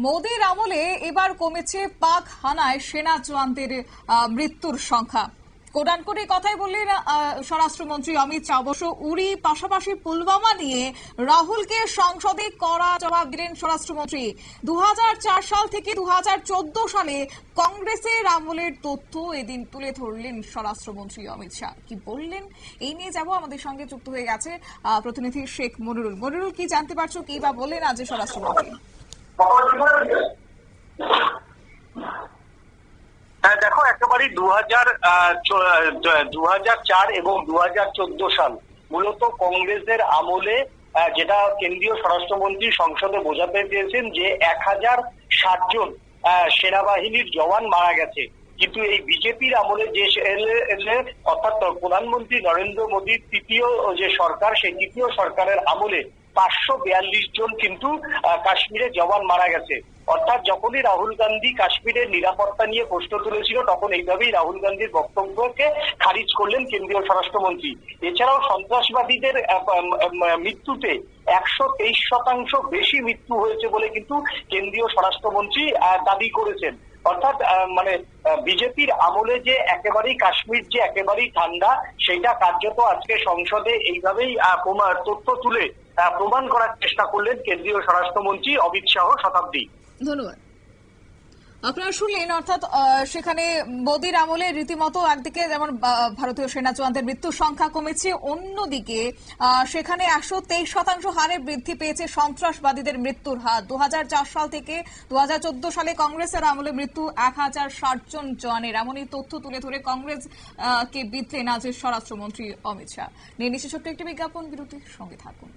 মোদির আমলে এবার কমেছে পাক হানায় সেনা জওয়ানদের মৃত্যুর সংখ্যা। কোডানকোটি কথাই বললেন স্বরাষ্ট্রমন্ত্রী অমিত শাহ। অবশ্য উড়ি পাশাপাশি পুলওয়ামা নিয়ে রাহুলকে সংসদে কড়া জবাব দিলেন স্বরাষ্ট্রমন্ত্রী। 2004 সাল থেকে 2014 সালে কংগ্রেসের আমলের তথ্য এদিন তুলে ধরলেন স্বরাষ্ট্রমন্ত্রী অমিত শাহ। কি বললেন এই নিয়ে যাব, আমাদের সঙ্গে যুক্ত হয়ে গেছে প্রতিনিধি শেখ মনিরুল। মনিরুল, কি জানতে পারছো, কি বা বললেন আজ স্বরাষ্ট্রমন্ত্রী? হ্যাঁ দেখো, একেবারেই 2004 এবং 2014 সাল মূলত কংগ্রেসের আমলে, যেটা কেন্দ্রীয় স্বরাষ্ট্রমন্ত্রী সংসদে বোঝাতে চেয়েছেন যে 1060 জন সেনাবাহিনীর জওয়ান মারা গেছে। কিন্তু এই বিজেপির আমলে যে অর্থাৎ প্রধানমন্ত্রী নরেন্দ্র মোদীর তৃতীয় যে সরকার, সেই তৃতীয় সরকারের আমলে 542 জন কিন্তু কাশ্মীরে জওয়ান মারা গেছে। অর্থাৎ যখনই রাহুল গান্ধী কাশ্মীরের নিরাপত্তা নিয়ে প্রশ্ন তুলেছিল, তখন এইভাবেই রাহুল গান্ধীর বক্তব্যকে খারিজ করলেন কেন্দ্রীয় স্বরাষ্ট্রমন্ত্রী। এছাড়াও সন্ত্রাসবাদীদের মৃত্যুতে 123% বেশি মৃত্যু হয়েছে বলে কিন্তু কেন্দ্রীয় স্বরাষ্ট্রমন্ত্রী দাবি করেছেন। অর্থাৎ বিজেপির আমলে যে একেবারেই কাশ্মীর যে একেবারেই ঠান্ডা, সেটা কার্যত আজকে সংসদে এইভাবেই তথ্য তুলে প্রমাণ করার চেষ্টা করলেন কেন্দ্রীয় স্বরাষ্ট্রমন্ত্রী অমিত শাহ। শতাব্দী, ধন্যবাদ। আপনারা শুনলেন, অর্থাৎ সেখানে মোদির আমলে রীতিমতো একদিকে যেমন ভারতীয় সেনা জওয়ানদের মৃত্যুর সংখ্যা কমেছে, অন্যদিকে সেখানে 123% হারে বৃদ্ধি পেয়েছে সন্ত্রাসবাদীদের মৃত্যুর হার। 2004 সাল থেকে 2014 সালে কংগ্রেসের আমলে মৃত্যু 1060 জন জওয়ানের, এমনই তথ্য তুলে ধরে কংগ্রেস কে বিধলেন আজ স্বরাষ্ট্রমন্ত্রী অমিত শাহ। নিয়ে নিচ্ছে ছোট্ট একটি বিজ্ঞাপন বিরতির সঙ্গে থাকুন।